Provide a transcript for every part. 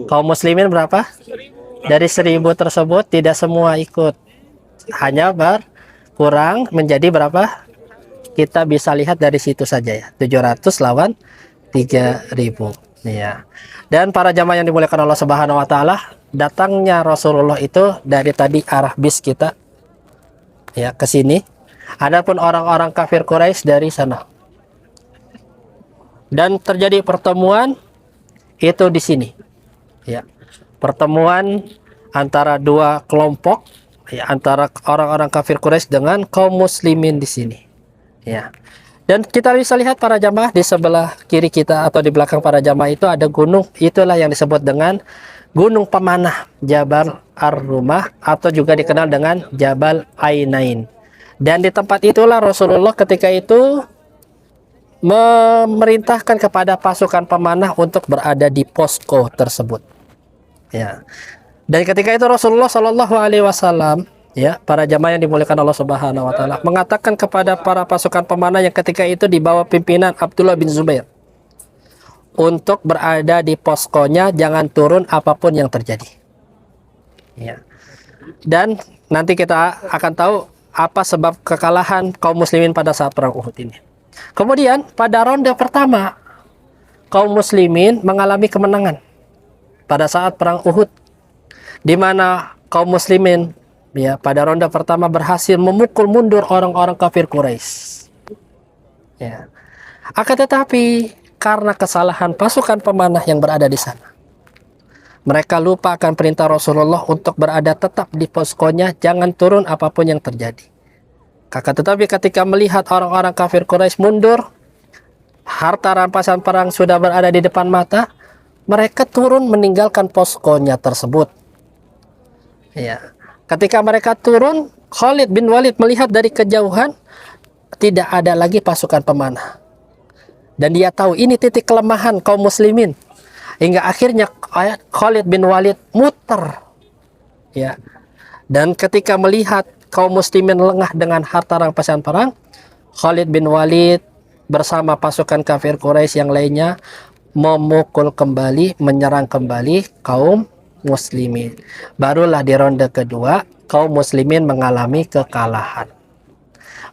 Kaum muslimin berapa? Dari 1.000 tersebut tidak semua ikut. Hanya berkurang menjadi berapa? Kita bisa lihat dari situ saja ya. 700 lawan 3.000. Ya. Dan para jamaah yang dimuliakan Allah Subhanahu wa taala, datangnya Rasulullah itu dari tadi arah bis kita ya ke sini. Adapun orang-orang kafir Quraisy dari sana. Dan terjadi pertemuan itu di sini. Ya. Pertemuan antara dua kelompok ya, antara orang-orang kafir Quraisy dengan kaum muslimin di sini. Ya. Dan kita bisa lihat para jamaah di sebelah kiri kita atau di belakang para jamaah itu ada gunung, itulah yang disebut dengan Gunung Pemanah, Jabal Ar-Rumah, atau juga dikenal dengan Jabal Ainain. Dan di tempat itulah Rasulullah ketika itu memerintahkan kepada pasukan pemanah untuk berada di posko tersebut. Ya. Dan ketika itu Rasulullah Shallallahu Alaihi Wasallam, ya, para jamaah yang dimuliakan Allah Subhanahu Wa Taala, mengatakan kepada para pasukan pemanah yang ketika itu di bawah pimpinan Abdullah bin Zubair untuk berada di poskonya, jangan turun apapun yang terjadi. Ya. Dan nanti kita akan tahu apa sebab kekalahan kaum muslimin pada saat perang Uhud ini. Kemudian pada ronde pertama kaum muslimin mengalami kemenangan pada saat perang Uhud, di mana kaum muslimin ya pada ronde pertama berhasil memukul mundur orang-orang kafir Quraisy. Ya. Akan tetapi karena kesalahan pasukan pemanah yang berada di sana, mereka lupa akan perintah Rasulullah untuk berada tetap di poskonya, jangan turun apapun yang terjadi. Akan tetapi ketika melihat orang-orang kafir Quraisy mundur, harta rampasan perang sudah berada di depan mata, mereka turun meninggalkan poskonya tersebut. Ya. Ketika mereka turun, Khalid bin Walid melihat dari kejauhan tidak ada lagi pasukan pemanah. Dan dia tahu ini titik kelemahan kaum muslimin. Hingga akhirnya Khalid bin Walid muter. Ya. Dan ketika melihat kaum muslimin lengah dengan harta rampasan perang, Khalid bin Walid bersama pasukan kafir Quraisy yang lainnya memukul kembali, menyerang kembali kaum muslimin. Barulah di ronde kedua kaum muslimin mengalami kekalahan.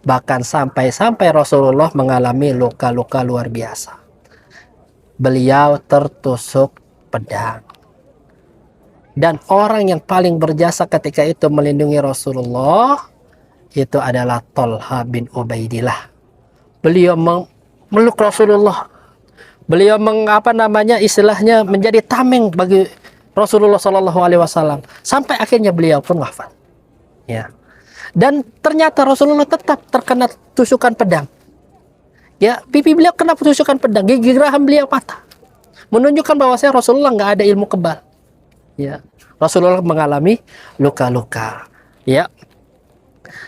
Bahkan sampai Rasulullah mengalami luka-luka luar biasa. Beliau tertusuk pedang. Dan orang yang paling berjasa ketika itu melindungi Rasulullah itu adalah Thalha bin Ubaidillah. Beliau memeluk Rasulullah. Beliau istilahnya menjadi tameng bagi Rasulullah Shallallahu Alaihi Wasallam sampai akhirnya beliau pun wafat. Ya. Dan ternyata Rasulullah tetap terkena tusukan pedang. Ya, pipi beliau kena tusukan pedang, gigi geraham beliau patah, menunjukkan bahwasanya Rasulullah nggak ada ilmu kebal. Ya, Rasulullah mengalami luka-luka. Ya.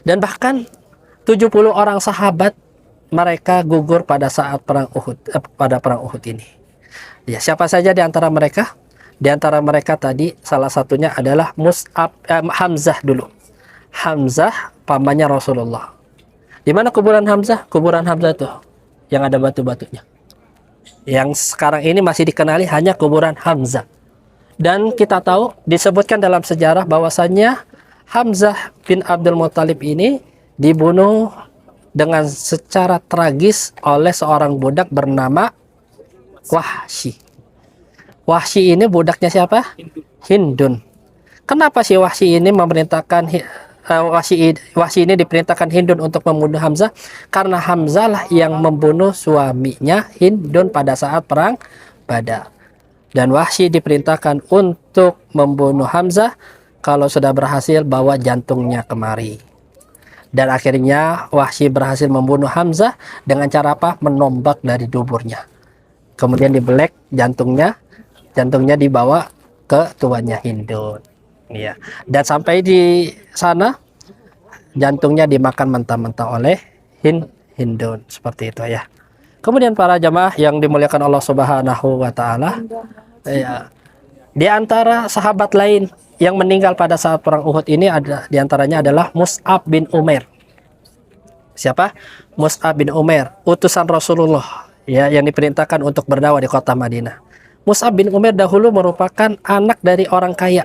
Dan bahkan 70 orang sahabat mereka gugur pada saat perang Uhud, pada perang Uhud ini. Ya, siapa saja di antara mereka? Di antara mereka tadi salah satunya adalah Hamzah dulu. Hamzah pamannya Rasulullah. Di mana kuburan Hamzah? Kuburan Hamzah itu yang ada batu-batunya. Yang sekarang ini masih dikenali hanya kuburan Hamzah. Dan kita tahu disebutkan dalam sejarah bahwasannya Hamzah bin Abdul Muthalib ini dibunuh dengan secara tragis oleh seorang budak bernama Wahsy. Wahsy ini budaknya siapa? Hindun. Kenapa si Wahsy ini memerintahkan Wahsy ini diperintahkan Hindun untuk membunuh Hamzah? Karena Hamzah lah yang membunuh suaminya Hindun pada saat perang Badar. Dan Wahsy diperintahkan untuk membunuh Hamzah. Kalau sudah berhasil, bawa jantungnya kemari. Dan akhirnya Wahsy berhasil membunuh Hamzah dengan cara apa? Menombak dari duburnya. Kemudian dibelek jantungnya dibawa ke tuannya Hindun. Ya. Dan sampai di sana jantungnya dimakan mentah-mentah oleh Hindun. Seperti itu ya. Kemudian para jamaah yang dimuliakan Allah Subhanahu wa taala, ya, di antara sahabat lain yang meninggal pada saat perang Uhud ini ada di antaranya adalah Mus'ab bin Umair. Siapa? Mus'ab bin Umair, utusan Rasulullah ya yang diperintahkan untuk berdakwah di kota Madinah. Mus'ab bin Umair dahulu merupakan anak dari orang kaya.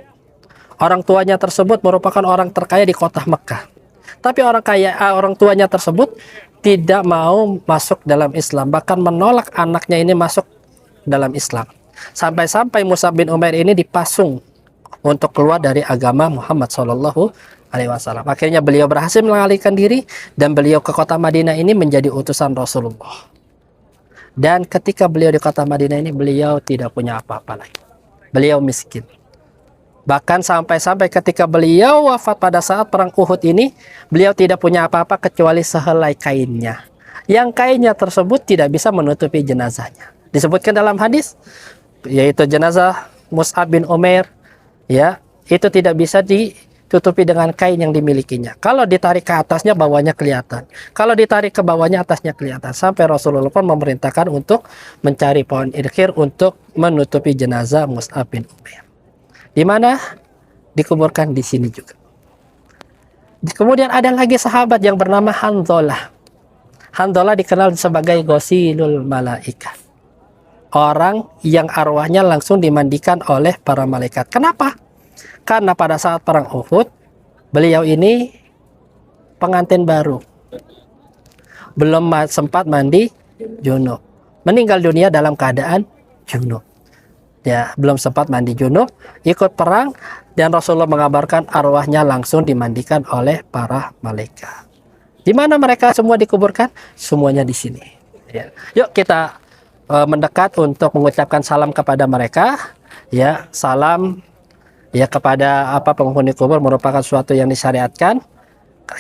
Orang tuanya tersebut merupakan orang terkaya di kota Mekah. Tapi orang tuanya tersebut tidak mau masuk dalam Islam, bahkan menolak anaknya ini masuk dalam Islam. Sampai-sampai Mus'ab bin Umair ini dipasung untuk keluar dari agama Muhammad Shallallahu Alaihi Wasallam. Akhirnya beliau berhasil mengalihkan diri dan beliau ke kota Madinah ini menjadi utusan Rasulullah. Dan ketika beliau di kota Madinah ini, beliau tidak punya apa-apa lagi. Beliau miskin. Bahkan sampai-sampai ketika beliau wafat pada saat perang Uhud ini, beliau tidak punya apa-apa kecuali sehelai kainnya. Yang kainnya tersebut tidak bisa menutupi jenazahnya. Disebutkan dalam hadis, yaitu jenazah Mus'ab bin Umair, ya, itu tidak bisa ditutupi dengan kain yang dimilikinya. Kalau ditarik ke atasnya, bawahnya kelihatan. Kalau ditarik ke bawahnya, atasnya kelihatan. Sampai Rasulullah pun memerintahkan untuk mencari pohon irkir untuk menutupi jenazah Mus'ab bin Umair. Di mana? Dikuburkan di sini juga. Kemudian ada lagi sahabat yang bernama Hanzalah. Hanzalah dikenal sebagai Ghasilul Malaikah. Orang yang arwahnya langsung dimandikan oleh para malaikat. Kenapa? Karena pada saat perang Uhud, beliau ini pengantin baru. Belum sempat mandi junub. Meninggal dunia dalam keadaan junub. Ya, belum sempat mandi junub, ikut perang, dan Rasulullah mengabarkan arwahnya langsung dimandikan oleh para malaikat. Di mana mereka semua dikuburkan? Semuanya di sini. Ya. Yuk kita mendekat untuk mengucapkan salam kepada mereka. Ya, salam ya kepada penghuni kubur merupakan suatu yang disyariatkan.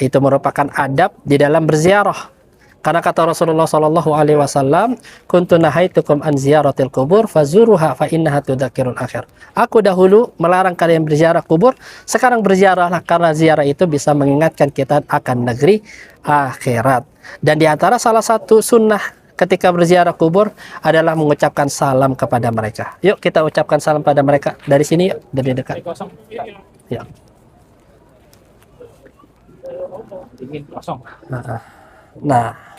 Itu merupakan adab di dalam berziarah. Karena kata Rasulullah Shallallahu Alaihi Wasallam, "Kuntu nahaitukum an ziyaratil kubur, fazuruha fa innaha tudzakirul akhir." Aku dahulu melarang kalian berziarah kubur, sekarang berziarahlah karena ziarah itu bisa mengingatkan kita akan negeri akhirat. Dan di antara salah satu sunnah ketika berziarah kubur adalah mengucapkan salam kepada mereka. Yuk kita ucapkan salam pada mereka dari sini, yuk, dari dekat. Ya. Nah,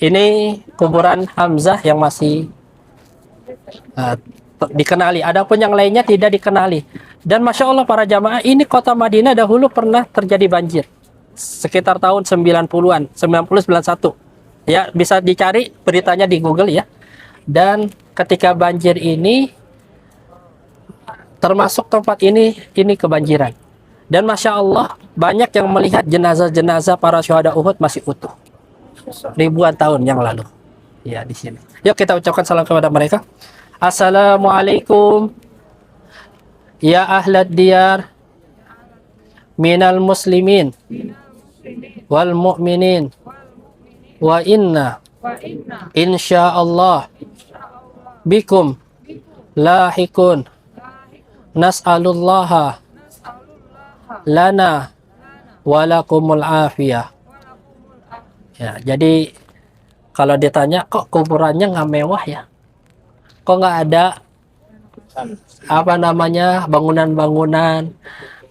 ini kuburan Hamzah yang masih dikenali. Adapun yang lainnya tidak dikenali. Dan Masya Allah para jamaah, ini kota Madinah dahulu pernah terjadi banjir. Sekitar tahun 90-an, 90-91. Ya, bisa dicari beritanya di Google ya. Dan ketika banjir ini, termasuk tempat ini kebanjiran. Dan Masya Allah, banyak yang melihat jenazah-jenazah para syuhada Uhud masih utuh. Ribuan tahun yang lalu. Ya, di sini. Yuk kita ucapkan salam kepada mereka. Assalamualaikum ya ahlad diyar minal muslimin wal mu'minin wa inna insyaallah bikum lahikun nas'alullaha lana walakumul afiyah. Ya, jadi kalau ditanya kok kuburannya nggak mewah ya, kok nggak ada bangunan-bangunan,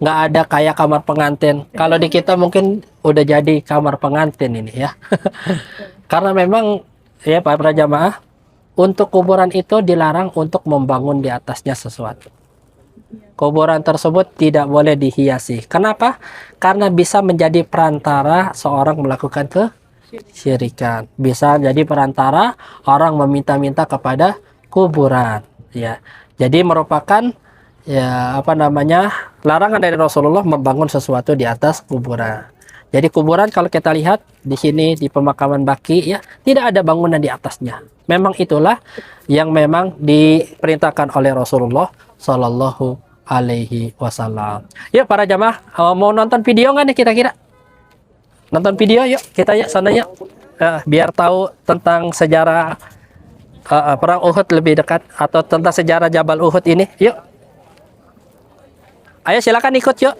nggak ada kayak kamar pengantin. Kalau di kita mungkin udah jadi kamar pengantin ini ya. Karena memang ya para jamaah, untuk kuburan itu dilarang untuk membangun di atasnya sesuatu. Kuburan tersebut tidak boleh dihiasi. Kenapa? Karena bisa menjadi perantara seorang melakukan kesyirikan. Bisa jadi perantara orang meminta-minta kepada kuburan. Ya, jadi merupakan larangan dari Rasulullah membangun sesuatu di atas kuburan. Jadi kuburan kalau kita lihat di sini di pemakaman Baqi ya, tidak ada bangunan di atasnya. Memang itulah yang memang diperintahkan oleh Rasulullah Shallallahu Alaihi Wasallam. Yuk para jamaah, mau nonton video nggak nih kira-kira? Nonton video yuk, kita yuk sana yuk. Biar tahu tentang sejarah perang Uhud lebih dekat atau tentang sejarah Jabal Uhud ini. Yuk. Ayo silakan ikut yuk.